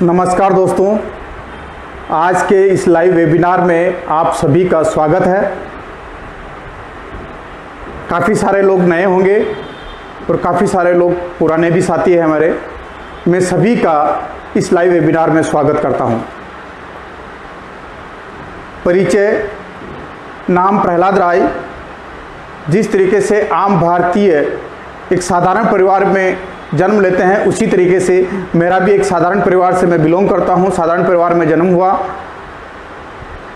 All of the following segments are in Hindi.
नमस्कार दोस्तों, आज के इस लाइव वेबिनार में आप सभी का स्वागत है। काफ़ी सारे लोग नए होंगे और काफ़ी सारे लोग पुराने भी साथी हैं हमारे। मैं सभी का इस लाइव वेबिनार में स्वागत करता हूं। परिचय: नाम प्रहलाद राय। जिस तरीके से आम भारतीय एक साधारण परिवार में जन्म लेते हैं, उसी तरीके से मेरा भी एक साधारण परिवार से मैं बिलोंग करता हूं। साधारण परिवार में जन्म हुआ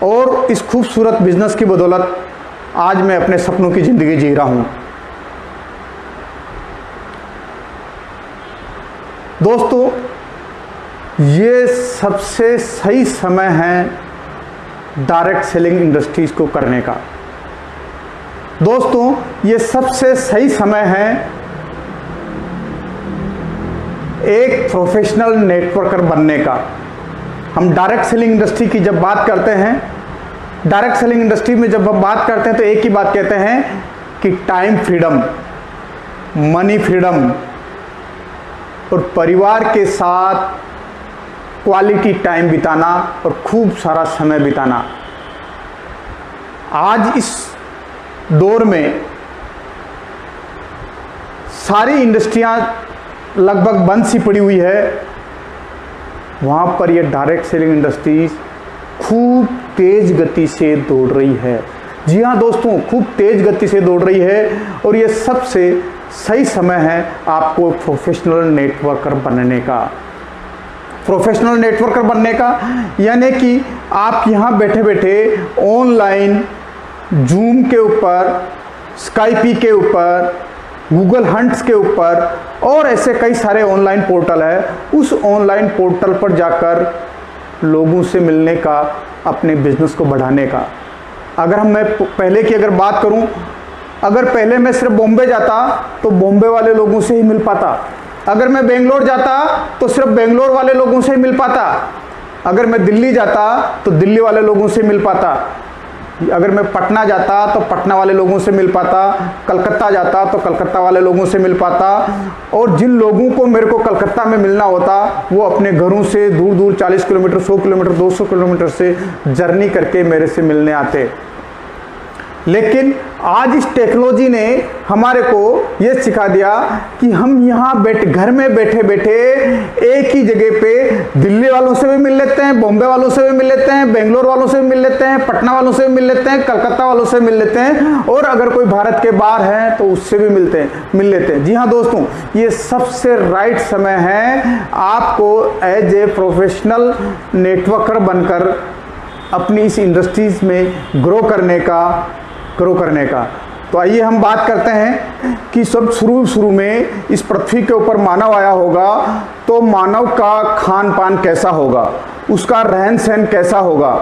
और इस खूबसूरत बिजनेस की बदौलत आज मैं अपने सपनों की ज़िंदगी जी रहा हूं। दोस्तों, ये सबसे सही समय है डायरेक्ट सेलिंग इंडस्ट्रीज को करने का। दोस्तों, ये सबसे सही समय है एक प्रोफेशनल नेटवर्कर बनने का। हम डायरेक्ट सेलिंग इंडस्ट्री की जब बात करते हैं, डायरेक्ट सेलिंग इंडस्ट्री में जब हम बात करते हैं तो एक ही बात कहते हैं कि टाइम फ्रीडम, मनी फ्रीडम और परिवार के साथ क्वालिटी टाइम बिताना और खूब सारा समय बिताना। आज इस दौर में सारी इंडस्ट्रियां लगभग बंद सी पड़ी हुई है, वहाँ पर ये डायरेक्ट सेलिंग इंडस्ट्रीज खूब तेज गति से दौड़ रही है। जी हाँ दोस्तों, खूब तेज गति से दौड़ रही है और ये सबसे सही समय है आपको प्रोफेशनल नेटवर्कर बनने का। प्रोफेशनल नेटवर्कर बनने का यानी कि आप यहाँ बैठे बैठे ऑनलाइन जूम के ऊपर, स्काइपी के ऊपर, गूगल हंट्स के ऊपर और ऐसे कई सारे ऑनलाइन पोर्टल है, उस ऑनलाइन पोर्टल पर जाकर लोगों से मिलने का, अपने बिजनेस को बढ़ाने का। अगर मैं पहले की अगर बात करूं, अगर पहले मैं सिर्फ बॉम्बे जाता तो बॉम्बे वाले लोगों से ही मिल पाता। अगर मैं बेंगलोर जाता तो सिर्फ बेंगलोर वाले लोगों से ही मिल पाता। अगर मैं दिल्ली जाता तो दिल्ली वाले लोगों से मिल पाता। अगर मैं पटना जाता तो पटना वाले लोगों से मिल पाता। कलकत्ता जाता तो कलकत्ता वाले लोगों से मिल पाता। और जिन लोगों को मेरे को कलकत्ता में मिलना होता, वो अपने घरों से दूर दूर 40 किलोमीटर, 100 किलोमीटर, 200 किलोमीटर से जर्नी करके मेरे से मिलने आते। लेकिन आज इस टेक्नोलॉजी ने हमारे को ये सिखा दिया कि हम यहाँ घर में बैठे बैठे एक ही जगह पे दिल्ली वालों से भी मिल लेते हैं, बॉम्बे वालों से भी मिल लेते हैं, बेंगलोर वालों से भी मिल लेते हैं, पटना वालों से भी मिल लेते हैं, कलकत्ता वालों से मिल लेते हैं और अगर कोई भारत के बाहर है तो उससे भी मिल लेते हैं। जी हाँ दोस्तों, ये सबसे राइट समय है आपको एज ए प्रोफेशनल नेटवर्कर बनकर अपनी इस इंडस्ट्रीज में ग्रो करने का। तो आइए हम बात करते हैं कि सब शुरू में इस पृथ्वी के ऊपर मानव आया होगा तो मानव का खान पान कैसा होगा, उसका रहन सहन कैसा होगा।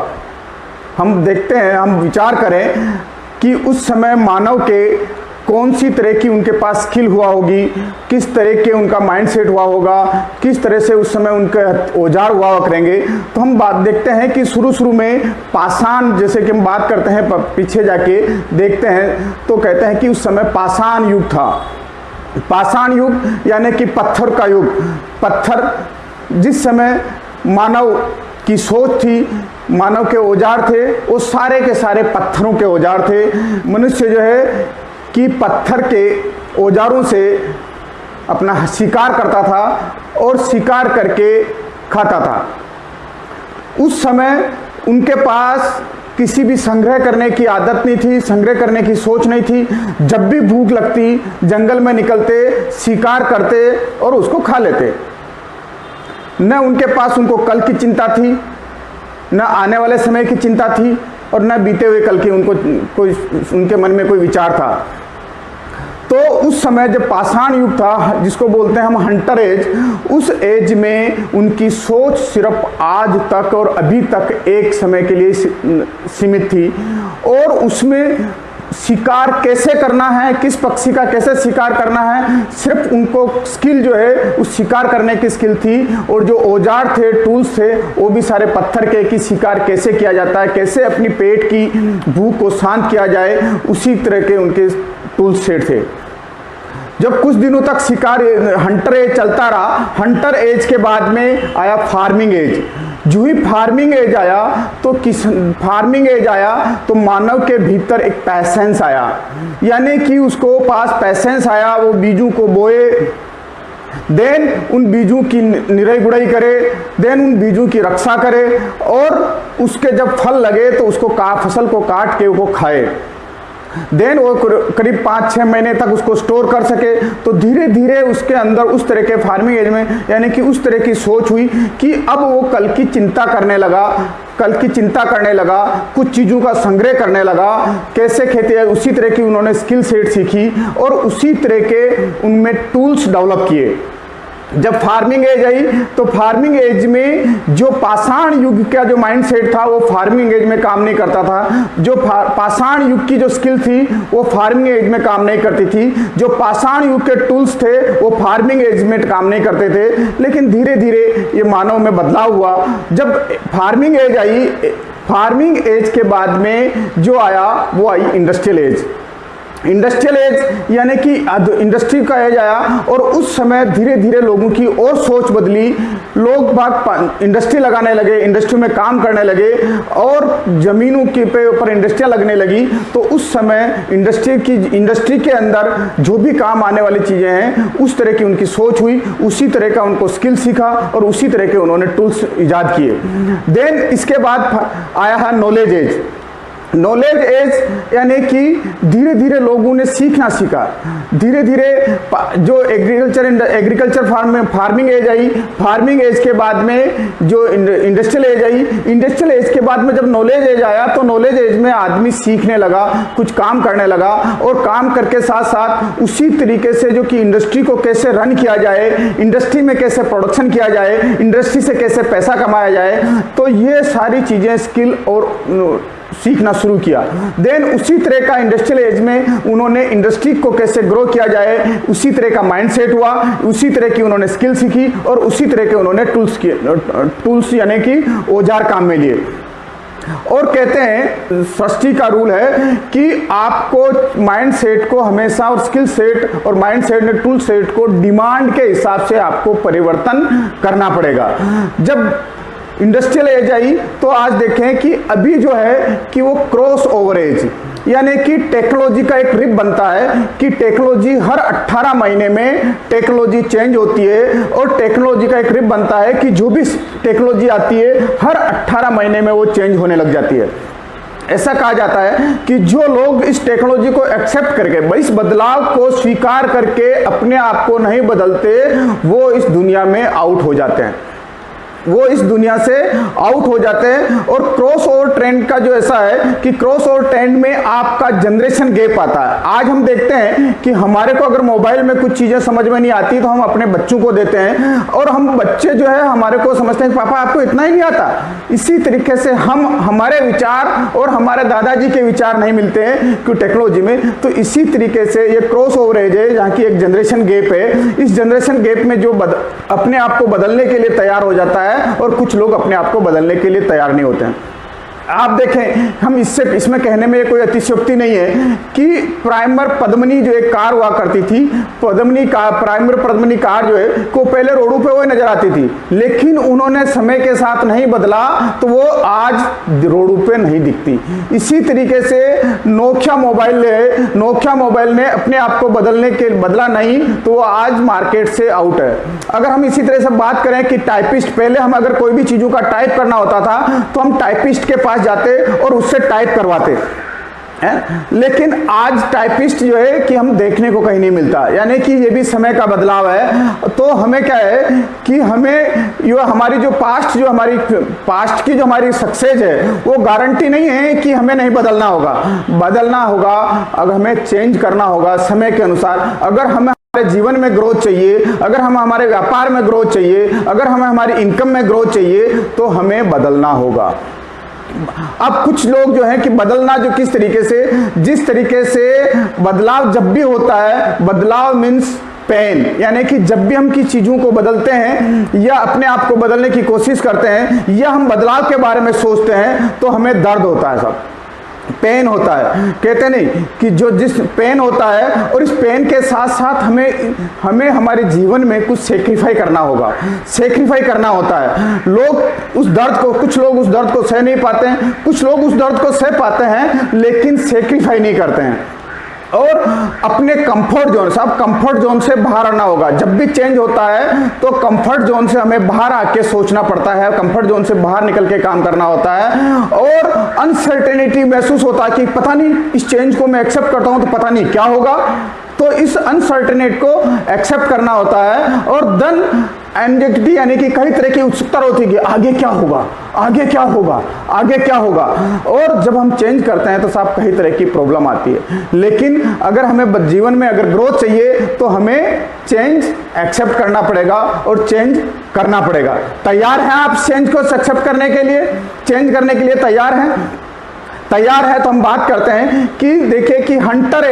हम देखते हैं, हम विचार करें कि उस समय मानव के कौन सी तरह की उनके पास स्किल हुआ होगी, किस तरह के उनका माइंडसेट हुआ होगा, किस तरह से उस समय उनके औजार हुआ करेंगे। तो हम बात देखते हैं कि शुरू में पाषाण, जैसे कि हम बात करते हैं पीछे जाके देखते हैं तो कहते हैं कि उस समय पाषाण युग था। पाषाण युग यानी कि पत्थर का युग। पत्थर, जिस समय मानव की सोच थी, मानव के औजार थे, वो सारे के सारे पत्थरों के औजार थे। मनुष्य जो है कि पत्थर के औजारों से अपना शिकार करता था और शिकार करके खाता था। उस समय उनके पास किसी भी संग्रह करने की आदत नहीं थी, संग्रह करने की सोच नहीं थी। जब भी भूख लगती जंगल में निकलते, शिकार करते और उसको खा लेते। न उनके पास उनको कल की चिंता थी, न आने वाले समय की चिंता थी और न बीते हुए कल की उनके मन में कोई विचार था। तो उस समय जब पाषाण युग था, जिसको बोलते हैं हम हंटर एज, उस एज में उनकी सोच सिर्फ आज तक और अभी तक एक समय के लिए सीमित थी और उसमें शिकार कैसे करना है, किस पक्षी का कैसे शिकार करना है, सिर्फ उनको स्किल जो है उस शिकार करने की स्किल थी। और जो औजार थे, टूल्स थे, वो भी सारे पत्थर के, कि शिकार कैसे किया जाता है, कैसे अपनी पेट की भूख को शांत किया जाए, उसी तरह के उनके टूल्स सेट थे। जब कुछ दिनों तक शिकार हंटर एज चलता रहा, हंटर एज के बाद में आया फार्मिंग एज। जो ही फार्मिंग एज आया तो मानव के भीतर एक पैसेंस आया, यानी कि उसको पास पैसेंस आया, वो बीजों को बोए, देन उन बीजों की निराई गुड़ाई करे, देन उन बीजों की रक्षा करे, और उसके जब फल लगे तो उसको फसल को काट के वो खाए, देन वो करीब 5-6 महीने तक उसको स्टोर कर सके। तो धीरे धीरे उसके अंदर उस तरह के फार्मिंग एज में, यानी कि उस तरह की सोच हुई कि अब वो कल की चिंता करने लगा, कुछ चीज़ों का संग्रह करने लगा, कैसे खेती है, उसी तरह की उन्होंने स्किल सेट सीखी और उसी तरह के उनमें टूल्स डेवलप किए। जब फार्मिंग एज आई तो फार्मिंग एज में जो पाषाण युग का जो माइंडसेट था वो फार्मिंग एज में काम नहीं करता था, जो पाषाण युग की जो स्किल थी वो फार्मिंग एज में काम नहीं करती थी, जो पाषाण युग के टूल्स थे वो फार्मिंग एज में काम नहीं करते थे। लेकिन धीरे धीरे ये मानव में बदलाव हुआ। जब फार्मिंग एज आई, फार्मिंग एज के बाद में जो आया वो आई इंडस्ट्रियल एज। इंडस्ट्रियल एज यानी कि इंडस्ट्री का एज आया और उस समय धीरे धीरे लोगों की और सोच बदली, लोग बाग इंडस्ट्री लगाने लगे, इंडस्ट्री में काम करने लगे और जमीनों के ऊपर इंडस्ट्रियाँ लगने लगी। तो उस समय इंडस्ट्री के अंदर जो भी काम आने वाली चीज़ें हैं उस तरह की उनकी सोच हुई, उसी तरह का उनको स्किल सीखा और उसी तरह के उन्होंने टूल्स ईजाद किए। देन इसके बाद आया है नॉलेज एज। नॉलेज एज यानी कि धीरे धीरे लोगों ने सीखना सीखा, धीरे धीरे जो एग्रीकल्चर फार्मिंग एज आई, फार्मिंग एज के बाद में जो इंडस्ट्रियल एज आई, इंडस्ट्रियल एज के बाद में जब नॉलेज एज आया तो नॉलेज एज में आदमी सीखने लगा, कुछ काम करने लगा और काम करके साथ साथ उसी तरीके से जो कि इंडस्ट्री को कैसे रन किया जाए, इंडस्ट्री में कैसे प्रोडक्शन किया जाए, इंडस्ट्री से कैसे पैसा कमाया जाए, तो ये सारी चीज़ें स्किल और सीखना शुरू किया। देन उसी तरह का इंडस्ट्रियल एज में उन्होंने इंडस्ट्री को कैसे ग्रो किया जाए उसी तरह का माइंडसेट हुआ, उसी तरह की उन्होंने स्किल सीखी और उसी तरह के उन्होंने टूल्स यानी कि औजार काम में लिए। और कहते हैं सृष्टि का रूल है कि आपको माइंडसेट को हमेशा और स्किल सेट और माइंडसेट ने टूल सेट को डिमांड के हिसाब से आपको परिवर्तन करना पड़ेगा। जब इंडस्ट्रियल एज आई तो आज देखें कि अभी जो है कि वो क्रॉस ओवर एज, यानी कि टेक्नोलॉजी का एक रिप बनता है कि टेक्नोलॉजी हर 18 महीने में टेक्नोलॉजी चेंज होती है और टेक्नोलॉजी का एक रिप बनता है कि जो भी टेक्नोलॉजी आती है हर 18 महीने में वो चेंज होने लग जाती है। ऐसा कहा जाता है कि जो लोग इस टेक्नोलॉजी को एक्सेप्ट करके, इस बदलाव को स्वीकार करके अपने आप को नहीं बदलते, वो इस दुनिया में आउट हो जाते हैं, वो इस दुनिया से आउट हो जाते हैं। और क्रॉस ओवर ट्रेंड का जो ऐसा है कि क्रॉस ओवर ट्रेंड में आपका जनरेशन गैप आता है। आज हम देखते हैं कि हमारे को अगर मोबाइल में कुछ चीज़ें समझ में नहीं आती तो हम अपने बच्चों को देते हैं और हम बच्चे जो है हमारे को समझते हैं कि पापा आपको इतना ही नहीं आता। इसी तरीके से हमारे विचार और हमारे दादाजी के विचार नहीं मिलते हैं कि टेक्नोलॉजी में। तो इसी तरीके से ये क्रॉस ओवर एज है जहाँ की एक जनरेशन गैप है। इस जनरेशन गैप में जो अपने आप को बदलने के लिए तैयार हो जाता है और कुछ लोग अपने आप को बदलने के लिए तैयार नहीं होते हैं। आप देखें, हम इसमें कहने में कोई अतिशयोक्ति नहीं है कि प्राइमर पद्मिनी जो एक कार हुआ करती थी, प्राइमर पद्मिनी कार जो है को पहले रोडों पे वो नजर आती थी, लेकिन उन्होंने समय के साथ नहीं बदला तो वो आज रोडों पे नहीं दिखती। इसी तरीके से नोकिया मोबाइल ने अपने आप को बदला नहीं तो वो आज मार्केट से आउट है। अगर हम इसी तरह से बात करें कि टाइपिस्ट, पहले हम अगर कोई भी चीजों का टाइप करना होता था तो हम टाइपिस्ट के पास जाते और उससे टाइप करवाते हैं, लेकिन आज टाइपिस्ट जो है कि हम देखने को कहीं नहीं मिलता। यानी कि ये भी समय का बदलाव है। तो हमें क्या है कि हमें हमारी जो पास्ट की जो हमारी सक्सेस है वो गारंटी नहीं है कि हमें नहीं बदलना होगा, अगर हमें चेंज करना होगा समय के अनुसार। अगर हमें हमारे जीवन में ग्रोथ चाहिए, अगर हमें हमारे व्यापार में ग्रोथ चाहिए, अगर हमें हमारी इनकम में ग्रोथ चाहिए तो हमें बदलना होगा। अब कुछ लोग जो है कि बदलना जो जिस तरीके से बदलाव जब भी होता है, बदलाव मीन्स पेन, यानी कि जब भी हम की चीजों को बदलते हैं या अपने आप को बदलने की कोशिश करते हैं या हम बदलाव के बारे में सोचते हैं तो हमें दर्द होता है। सब पेन होता है, कहते नहीं कि जो जिस पेन होता है, और इस पेन के साथ साथ हमें हमारे जीवन में कुछ सेक्रीफाई करना होगा, सेक्रीफाई करना होता है। लोग उस दर्द को, कुछ लोग उस दर्द को सह नहीं पाते हैं, कुछ लोग उस दर्द को सह पाते हैं लेकिन सेक्रीफाई नहीं करते हैं, और अपने कंफर्ट जोन से, अब कंफर्ट जोन से बाहर आना होगा। जब भी चेंज होता है तो कंफर्ट जोन से हमें बाहर आके सोचना पड़ता है, कंफर्ट जोन से बाहर निकल के काम करना होता है, और अनसर्टेनिटी महसूस होता है कि पता नहीं इस चेंज को मैं एक्सेप्ट करता हूं तो पता नहीं क्या होगा, तो इस अनसर्टेनिटी को एक्सेप्ट करना होता है। और देन एंजाइटी यानी कि कई तरह की उत्सुकता होती है कि आगे क्या होगा, आगे क्या होगा, आगे क्या होगा। और जब हम चेंज करते हैं तो साहब कई तरह की प्रॉब्लम आती है, लेकिन अगर हमें जीवन में अगर ग्रोथ चाहिए तो हमें चेंज एक्सेप्ट करना पड़ेगा और चेंज करना पड़ेगा। तैयार हैं आप चेंज को एक्सेप्ट करने के लिए, चेंज करने के लिए तैयार हैं? तैयार है तो हम बात करते हैं कि देखिए कि हंटर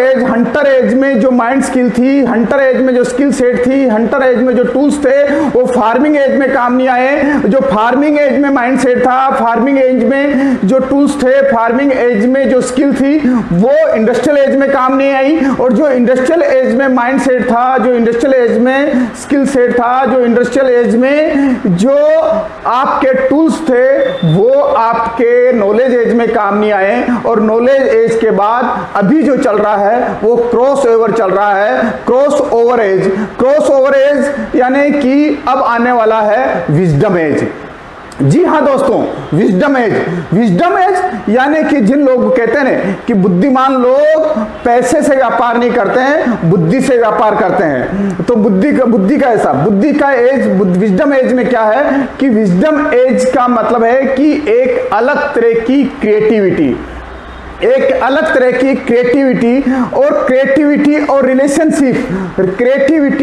एज में जो माइंड स्किल थी, हंटर एज में जो स्किल सेट थी, हंटर एज में जो टूल्स थे वो फार्मिंग एज में काम नहीं आए। जो फार्मिंग एज में माइंड सेट था, फार्मिंग एज में जो टूल्स थे, फार्मिंग एज में जो स्किल थी वो इंडस्ट्रियल एज में काम नहीं आई। और जो इंडस्ट्रियल एज में माइंड सेट था, जो इंडस्ट्रियल एज में स्किल सेट था, जो इंडस्ट्रियल एज में जो आपके टूल्स थे वो आपके नॉलेज एज में काम नहीं आए। और नॉलेज एज के बाद अभी जो चल रहा है वो क्रॉस ओवर चल रहा है, cross over age. Cross over age यानी कि अब आने वाला है विजडम एज। जी हाँ दोस्तों, विजडम एज। विजडम एज यानी कि जिन लोग कहते हैं कि बुद्धिमान लोग पैसे से व्यापार नहीं करते हैं, बुद्धि से व्यापार करते हैं। तो बुद्धि का ऐसा, बुद्धि का एज, विजडम एज में क्या है कि विजडम एज का मतलब है कि एक अलग तरह की क्रिएटिविटी, एक अलग तरह की क्रिएटिविटी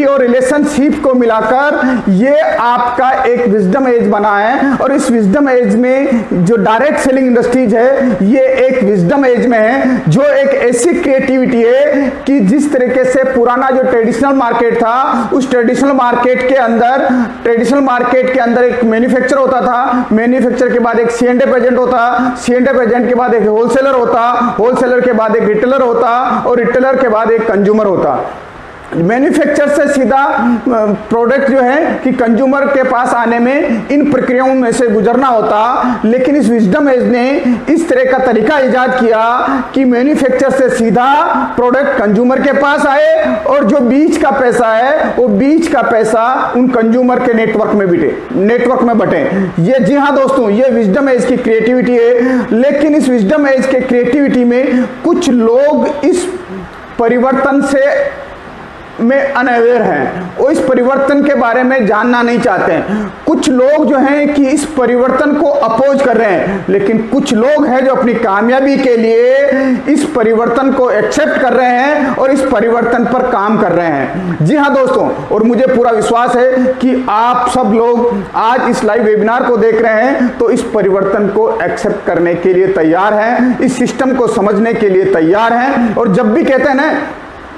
और रिलेशनशिप को मिलाकर ये आपका एक विजडम एज बना है। और इस विजडम एज में जो डायरेक्ट सेलिंग इंडस्ट्रीज है ये एक विजडम एज में है, जो एक ऐसी क्रिएटिविटी है कि जिस तरीके से पुराना जो ट्रेडिशनल मार्केट था, उस ट्रेडिशनल मार्केट के अंदर एक मैन्युफैक्चर होता था, मैन्युफैक्चर के बाद एक C&F एजेंट होता, C&F एजेंट के बाद एक होलसेलर होता, होलसेलर के बाद एक रिटेलर होता, और रिटेलर के बाद एक कंज्यूमर होता। मैन्युफैक्चर से सीधा प्रोडक्ट जो है कि कंज्यूमर के पास आने में इन प्रक्रियाओं में से गुजरना होता। लेकिन इस विजडम एज ने इस तरह का तरीका इजाद किया कि मैन्युफैक्चर से सीधा प्रोडक्ट कंज्यूमर के पास आए, और जो बीच का पैसा है वो बीच का पैसा उन कंज्यूमर के नेटवर्क में बटे। ये जी हाँ दोस्तों, ये विजडम एज की क्रिएटिविटी है। लेकिन इस विजडम एज के क्रिएटिविटी में कुछ लोग इस परिवर्तन से में अनअवेयर हैं, वो इस परिवर्तन के बारे में जानना नहीं चाहते हैं। कुछ लोग जो हैं कि इस परिवर्तन को अपोज कर रहे हैं, लेकिन कुछ लोग हैं जो अपनी कामयाबी के लिए इस परिवर्तन को एक्सेप्ट कर रहे हैं और इस परिवर्तन पर काम कर रहे हैं। जी हाँ दोस्तों, और मुझे पूरा विश्वास है कि आप सब लोग आज इस लाइव वेबिनार को देख रहे हैं तो इस परिवर्तन को एक्सेप्ट करने के लिए तैयार हैं, इस सिस्टम को समझने के लिए तैयार हैं। और जब भी कहते हैं ना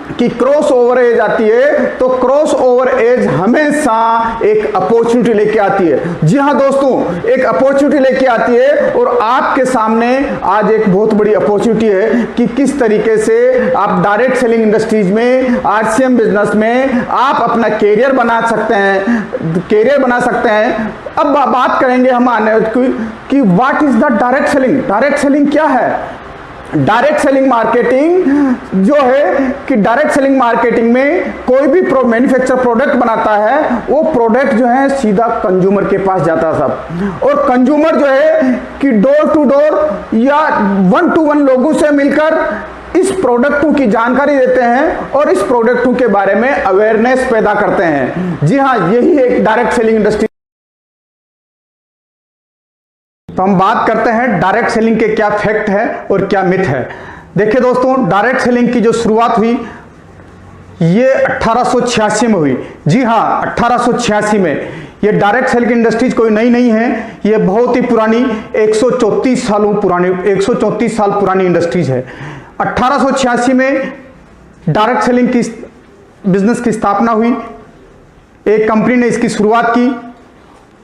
कि क्रॉस ओवर एज आती है तो क्रॉस ओवर एज हमेशा एक अपॉर्चुनिटी लेके आती है। जी हाँ दोस्तों, एक अपॉर्चुनिटी लेके आती है, और आपके सामने आज एक बहुत बड़ी अपॉर्चुनिटी है कि किस तरीके से आप डायरेक्ट सेलिंग इंडस्ट्रीज में, RCM बिजनेस में आप अपना कैरियर बना सकते हैं। अब बात करेंगे हम आने कि what is the direct selling. Direct selling क्या है? डायरेक्ट सेलिंग मार्केटिंग जो है कि डायरेक्ट सेलिंग मार्केटिंग में कोई भी मैन्युफैक्चर प्रोडक्ट बनाता है, वो प्रोडक्ट जो है सीधा कंज्यूमर के पास जाता है सब, और कंज्यूमर जो है कि डोर टू डोर या 1 to 1 लोगों से मिलकर इस प्रोडक्टों की जानकारी देते हैं और इस प्रोडक्टों के बारे में अवेयरनेस पैदा करते हैं। जी हाँ, यही एक डायरेक्ट सेलिंग इंडस्ट्री। तो हम बात करते हैं डायरेक्ट सेलिंग के क्या फैक्ट है और क्या मिथ है। देखिए दोस्तों, डायरेक्ट सेलिंग की जो शुरुआत हुई ये 1886 में हुई। जी हाँ, 1886 में। ये डायरेक्ट सेलिंग इंडस्ट्रीज कोई नई नहीं है, ये बहुत ही पुरानी 134 साल पुरानी इंडस्ट्रीज है। 1886 में डायरेक्ट सेलिंग की बिजनेस की स्थापना हुई, एक कंपनी ने इसकी शुरुआत की।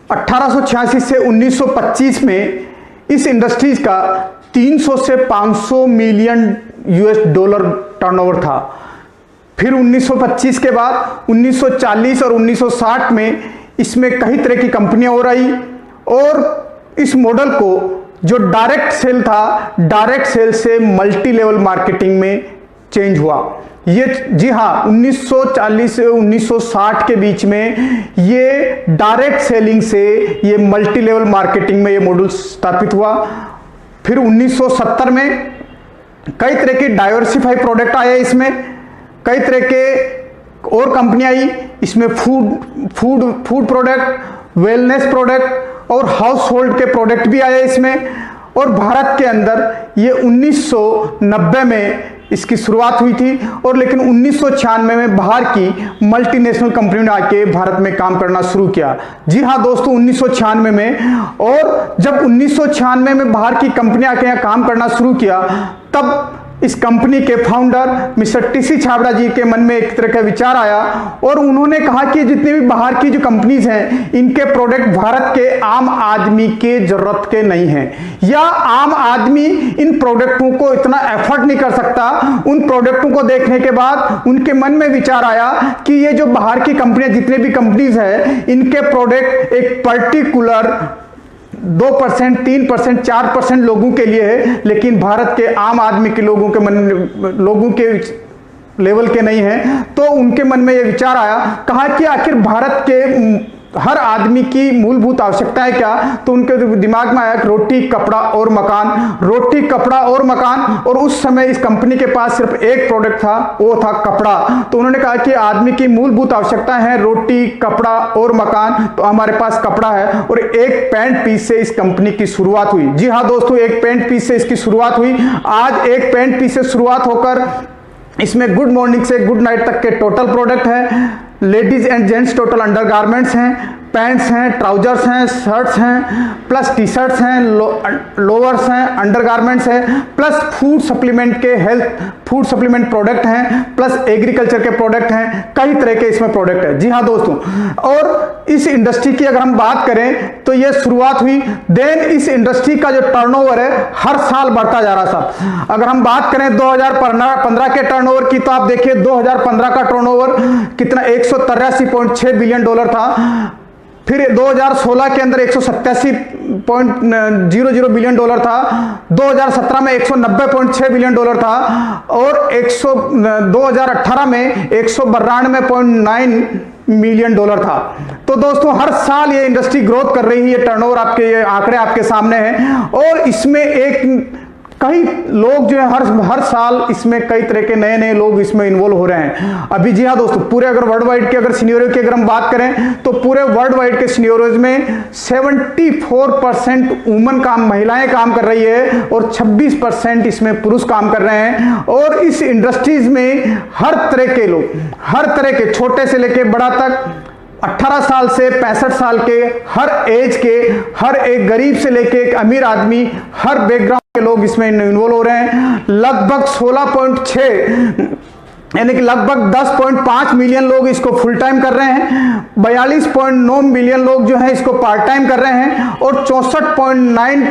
1886 से 1925 में इस इंडस्ट्रीज का 300 से 500 मिलियन US$ टर्नओवर था। फिर 1925 के बाद 1940 और 1960 में इसमें कई तरह की कंपनियां हो रही और इस मॉडल को जो डायरेक्ट सेल था, डायरेक्ट सेल से मल्टी लेवल मार्केटिंग में चेंज हुआ। ये जी हाँ, 1940 से 1960 के बीच में ये डायरेक्ट सेलिंग से ये मल्टी लेवल मार्केटिंग में ये मॉडल स्थापित हुआ। फिर 1970 में कई तरह के डाइवर्सिफाई प्रोडक्ट आए, इसमें कई तरह के और कंपनियां आई। इसमें फूड प्रोडक्ट, वेलनेस प्रोडक्ट और हाउस होल्ड के प्रोडक्ट भी आए इसमें। और भारत के अंदर ये 1990 में इसकी शुरुआत हुई थी और लेकिन 1996 में बाहर की मल्टीनेशनल कंपनी ने आके भारत में काम करना शुरू किया। जी हाँ दोस्तों, 1996 में। और जब 1996 में बाहर की कंपनी आके यहाँ काम करना शुरू किया, तब इस कंपनी के फाउंडर मिस्टर टीसी छाबड़ा जी के मन में एक तरह का विचार आया और उन्होंने कहा कि जितने भी बाहर की जो कंपनीज हैं, इनके प्रोडक्ट भारत के आम आदमी के जरूरत के नहीं हैं, या आम आदमी इन प्रोडक्टों को इतना एफर्ट नहीं कर सकता। उन प्रोडक्टों को देखने के बाद उनके मन में विचार आया कि ये जो बाहर की कंपनियां, जितने भी कंपनीज है, इनके प्रोडक्ट एक पर्टिकुलर 2%, 3%, 4% लोगों के लिए है, लेकिन भारत के आम आदमी के लोगों के लेवल के नहीं है। तो उनके मन में यह विचार आया, कहा कि आखिर भारत के हर आदमी की मूलभूत आवश्यकता है क्या? तो उनके दिमाग में आया कि रोटी, कपड़ा और मकान, रोटी, कपड़ा और मकान। और उस समय इस कंपनी के पास सिर्फ एक प्रोडक्ट था, वो था कपड़ा। तो उन्होंने कहा कि आदमी की मूलभूत आवश्यकता है रोटी, कपड़ा और मकान, तो हमारे पास कपड़ा है। और एक पैंट पीस से इस कंपनी की शुरुआत हुई। जी हाँ दोस्तों, एक पैंट पीस से इसकी शुरुआत हुई। आज एक पैंट पीस से शुरुआत होकर इसमें गुड मॉर्निंग से गुड नाइट तक के टोटल प्रोडक्ट है, ladies and gents total undergarments हैं, पैंट्स हैं, ट्राउजर्स हैं, शर्ट्स हैं, प्लस टी शर्ट्स हैं, लोअर्स हैं, अंडरगारमेंट्स हैं, प्लस फूड सप्लीमेंट के हेल्थ फूड सप्लीमेंट प्रोडक्ट हैं, प्लस एग्रीकल्चर के प्रोडक्ट हैं, कई तरह के इसमें प्रोडक्ट है। जी हाँ दोस्तों, और इस इंडस्ट्री की अगर हम बात करें तो ये शुरुआत हुई। देन इस इंडस्ट्री का जो टर्नओवर है हर साल बढ़ता जा रहा था। अगर हम बात करें 2015 के टर्नओवर की, तो आप देखिए 2015 का टर्नओवर कितना, $183.6 बिलियन था। फिर 2016 के अंदर 187.00 बिलियन था। 2017 में 190.6 बिलियन था और 2018 में 192.9 मिलियन $था। तो दोस्तों हर साल ये इंडस्ट्री ग्रोथ कर रही है। ये टर्नओवर आपके, ये आंकड़े आपके सामने हैं। और इसमें एक कई लोग जो है हर साल इसमें कई तरह के नए लोग इसमें इन्वॉल्व हो रहे हैं अभी। जी हाँ दोस्तों, पूरे अगर वर्ल्ड वाइड के अगर सिनेरियो की अगर हम बात करें तो पूरे वर्ल्ड वाइड के सिनेरियोज में 74% वुमन महिलाएं काम कर रही है और 26% इसमें पुरुष काम कर रहे हैं। और इस इंडस्ट्रीज में हर तरह के लोग, हर तरह के, छोटे से लेके बड़ा तक, 18 साल से 65 साल के, हर एज के, हर एक गरीब से लेके एक अमीर आदमी, हर बैकग्राउंड के लोग इसमें इन्वॉल्व हो रहे हैं। लगभग 16.6 यानी कि लगभग 10.5 मिलियन लोग इसको फुल टाइम कर रहे हैं, 42.9 मिलियन लोग जो है इसको पार्ट टाइम कर रहे हैं और 64.9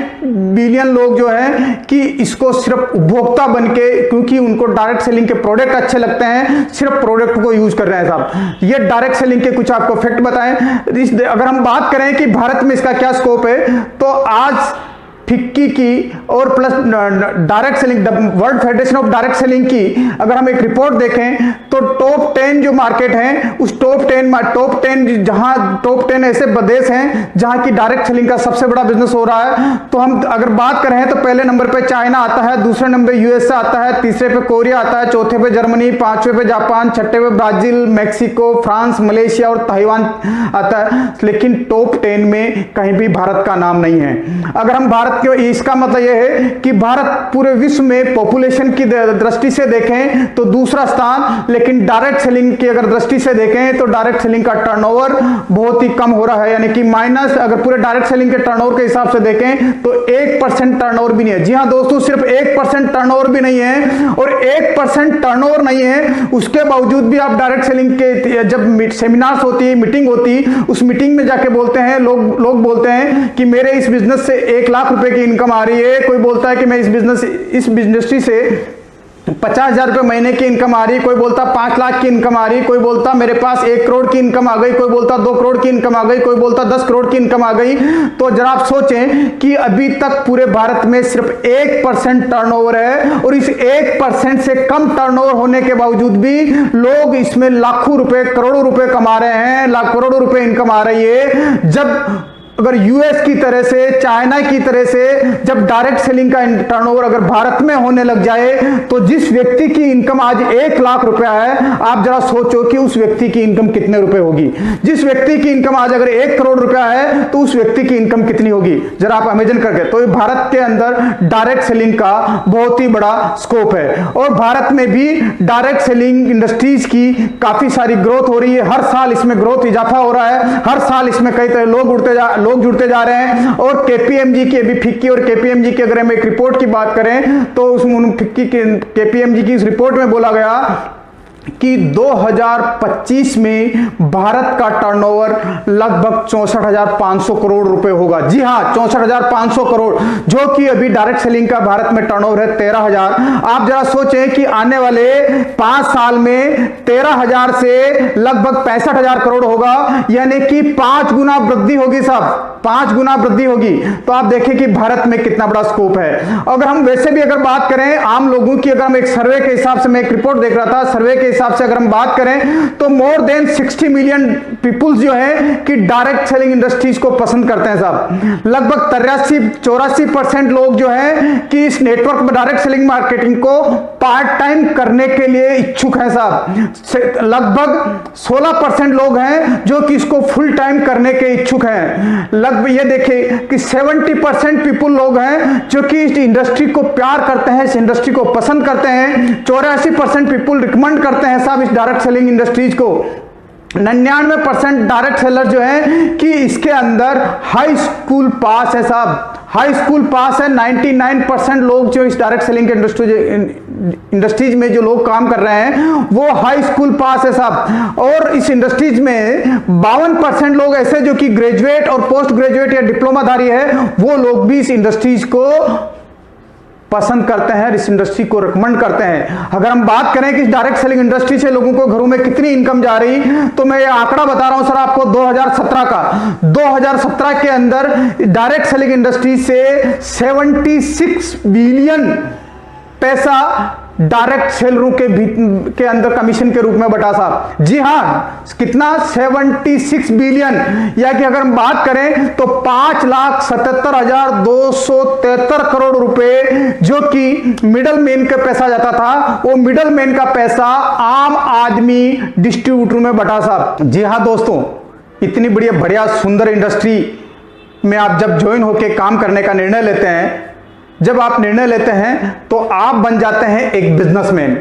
बिलियन लोग जो है कि इसको सिर्फ उपभोक्ता बन के, क्योंकि उनको डायरेक्ट सेलिंग के प्रोडक्ट अच्छे लगते हैं, सिर्फ प्रोडक्ट को यूज कर रहे हैं साहब। ये डायरेक्ट सेलिंग के कुछ आपको फैक्ट बताएं। अगर हम बात करें कि भारत में इसका क्या स्कोप है, तो आज फिक्की की और plus direct selling, world federation of direct selling की अगर हम एक रिपोर्ट देखें तो टॉप 10 जो मार्केट हैं, उस टॉप 10 जहां टॉप 10 ऐसे देश हैं जहां की डायरेक्ट सेलिंग का सबसे बड़ा बिजनेस हो रहा है। तो हम अगर बात करें तो पहले नंबर पे चाइना आता है, दूसरे नंबर यूएसए आता है, तीसरे पे कोरिया आता है, चौथे पे जर्मनी, पांचवे पे जापान, छठे पे ब्राजील, मैक्सिको, फ्रांस, मलेशिया और ताइवान आता है। लेकिन टॉप 10 में कहीं भी भारत का नाम नहीं है। अगर हम भारत, इसका मतलब यह है कि भारत पूरे विश्व में पॉपुलेशन की दृष्टि से देखें तो दूसरा स्थान, लेकिन डायरेक्ट सेलिंग की अगर दृष्टि से देखें तो डायरेक्ट सेलिंग का टर्नओवर बहुत ही कम हो रहा है, यानी कि माइनस, अगर पूरे डायरेक्ट सेलिंग के टर्नओवर के हिसाब से देखें तो 1% टर्नओवर भी नहीं है। जी हाँ दोस्तों, सिर्फ 1% टर्नओवर भी नहीं है, और 1% टर्नओवर नहीं है उसके बावजूद भी आप डायरेक्ट सेलिंग के जब सेमिनार्स होती है, मीटिंग होती, उस मीटिंग में जाके बोलते हैं लोग बोलते हैं कि मेरे इस बिजनेस से 1 लाख रुपए की इनकम आ रही है, कोई बोलता है कि मैं इस बिजनेस से 50,000 रुपए महीने की इनकम आ रही, कोई बोलता 5 लाख की इनकम आ रही, कोई बोलता मेरे पास 1 करोड़ की इनकम आ गई, कोई बोलता 2 करोड़ की इनकम आ गई, कोई बोलता 10 करोड़ की इनकम आ गई। तो जरा आप सोचें कि अभी तक पूरे भारत में सिर्फ 1% टर्नओवर है, और इस 1% से कम टर्नओवर होने के बावजूद भी लोग इसमें लाखों रुपए, करोड़ों रुपए कमा रहे हैं, लाख करोड़ों रुपए इनकम आ रही है। जब अगर यूएस की तरह से, चाइना की तरह से जब डायरेक्ट सेलिंग का टर्नओवर अगर भारत में होने लग जाए, तो जिस व्यक्ति की इनकम आज 1 लाख रुपया है, आप जरा सोचो कि उस व्यक्ति की इनकम कितने रुपए होगी। जिस व्यक्ति की इनकम आज अगर 1 करोड़ रुपया है, तो उस व्यक्ति की इनकम कितनी होगी, जरा आप इमेजिन करके। तो भारत के अंदर डायरेक्ट सेलिंग का बहुत ही बड़ा स्कोप है, और भारत में भी डायरेक्ट सेलिंग इंडस्ट्रीज की काफी सारी ग्रोथ हो रही है। हर साल इसमें ग्रोथ इजाफा हो रहा है, हर साल इसमें कई तरह लोग जुड़ते जा रहे हैं। और केपीएमजी की, अभी फिक्की और केपीएमजी की अगर हम एक रिपोर्ट की बात करें तो उसमें फिक्की केपीएमजी की इस रिपोर्ट में बोला गया कि 2025 में भारत का टर्नओवर लगभग 64,500 करोड़ रुपए होगा। जी हां, 64,500 करोड़, जो कि अभी डायरेक्ट सेलिंग का भारत में टर्नओवर है 13,000। आप जरा सोचें कि आने वाले 5 साल में 13,000 से लगभग 65,000 करोड़ होगा, यानी कि 5 गुना वृद्धि होगी साहब, 5 गुना वृद्धि होगी। तो आप देखें कि भारत में कितना बड़ा स्कोप है। अगर हम वैसे भी अगर बात करें आम लोगों की, अगर हम एक सर्वे के हिसाब से, मैं एक रिपोर्ट देख रहा था, सर्वे के हिसाब से अगर हम बात करें तो मोर देन 60 मिलियन पीपुल्स जो है कि डायरेक्ट सेलिंग इंडस्ट्रीज को पसंद करते हैं साहब। लगभग 83-84% लोग जो है कि इस नेटवर्क में डायरेक्ट सेलिंग मार्केटिंग को पार्ट टाइम करने के लिए इच्छुक हैं साहब। लगभग 16% लोग हैं जो कि इसको फुल टाइम करने के इच्छुक हैं। लगभग ये देखिए कि 70% पीपुल लोग हैं जो कि इस इंडस्ट्री को प्यार करते हैं, इस इंडस्ट्री को पसंद करते हैं। 84% पीपुल रिकमेंड करते हैं साहब इस डायरेक्ट सेलिंग इंडस्ट्रीज को। 99% डायरेक्ट सेलर जो है कि इसके अंदर हाई स्कूल पास है साहब, हाई स्कूल पास है। 99% लोग जो इस डायरेक्ट सेलिंग के इंडस्ट्रीज में जो लोग काम कर रहे हैं वो हाई स्कूल पास है साहब। और इस इंडस्ट्रीज में 52% लोग ऐसे जो कि ग्रेजुएट और पोस्ट ग्रेजुएट या डिप्लोमाधारी है, वो लोग भी इस इंडस्ट्रीज को पसंद करते हैं, इस इंडस्ट्री को रिकमेंड करते हैं। अगर हम बात करें कि इस डायरेक्ट सेलिंग इंडस्ट्री से लोगों को घरों में कितनी इनकम जा रही, तो मैं ये आंकड़ा बता रहा हूं सर आपको 2017 का। 2017 के अंदर डायरेक्ट सेलिंग इंडस्ट्री से 76 बिलियन पैसा डायरेक्ट सेलरों के अंदर कमीशन के रूप में बटा साहब। जी हां, कितना, 76 बिलियन, या कि अगर हम बात करें तो 5,77,273 करोड़ रुपए जो कि मिडल मैन का पैसा जाता था, वो मिडल मैन का पैसा आम आदमी डिस्ट्रीब्यूटर में बटा साहब। जी हां दोस्तों, इतनी बढ़िया सुंदर इंडस्ट्री में आप जब ज्वाइन होकर काम करने का निर्णय लेते हैं, जब आप निर्णय लेते हैं तो आप बन जाते हैं एक बिजनेसमैन,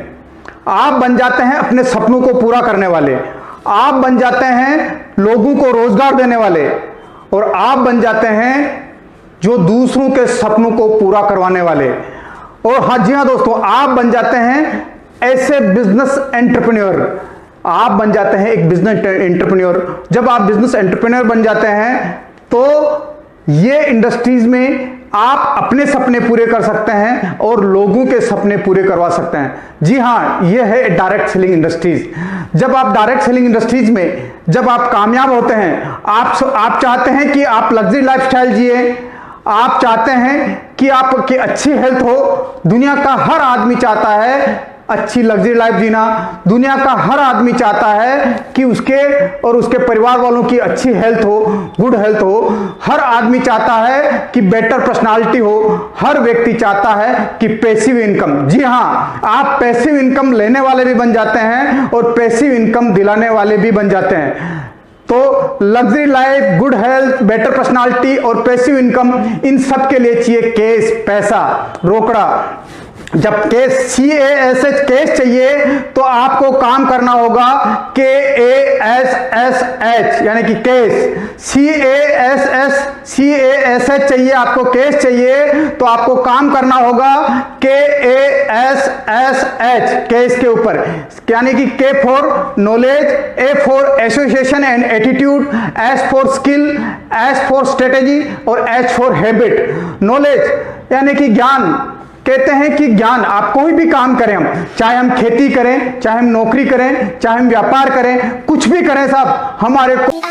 आप बन जाते हैं अपने सपनों को पूरा करने वाले, आप बन जाते हैं लोगों को रोजगार देने वाले, और आप बन जाते हैं जो दूसरों के सपनों को पूरा करवाने वाले। और हाँ, जी हाँ दोस्तों, आप बन जाते हैं ऐसे बिजनेस एंटरप्रेन्योर, आप बन जाते हैं एक बिजनेस एंटरप्रेन्योर। जब आप बिजनेस एंटरप्रेन्योर बन जाते हैं तो ये इंडस्ट्रीज में आप अपने सपने पूरे कर सकते हैं और लोगों के सपने पूरे करवा सकते हैं। जी हां, यह है डायरेक्ट सेलिंग इंडस्ट्रीज। जब आप डायरेक्ट सेलिंग इंडस्ट्रीज में जब आप कामयाब होते हैं, आप चाहते हैं कि आप लग्जरी लाइफस्टाइल जिए, आप चाहते हैं कि आपकी अच्छी हेल्थ हो। दुनिया का हर आदमी चाहता है अच्छी लग्जरी लाइफ जीना, दुनिया का हर आदमी चाहता है कि उसके और उसके परिवार वालों की अच्छी हेल्थ हो, गुड हेल्थ हो। हर आदमी चाहता है कि बेटर पर्सनालिटी हो, हर व्यक्ति चाहता है कि पैसिव इनकम। जी हाँ, आप पैसिव इनकम लेने वाले भी बन जाते हैं और पैसिव इनकम दिलाने वाले भी बन जाते हैं। तो luxury life, good health, better personality और पैसिव इनकम, इन सब के लिए चाहिए कैश, पैसा, रोकड़ा। जब केस CASH केस चाहिए तो आपको काम करना होगा KASSH यानी कि केस। CASH चाहिए आपको, केस चाहिए तो आपको काम करना होगा KASSH केस के ऊपर, यानी कि K for knowledge, A for association and attitude, S for skill, S for strategy और H फॉर हैबिट। नॉलेज यानी कि ज्ञान, कहते हैं कि ज्ञान, आप कोई भी काम करें, हम चाहे हम खेती करें, चाहे हम नौकरी करें, चाहे हम व्यापार करें, कुछ भी करें साहब, हमारे को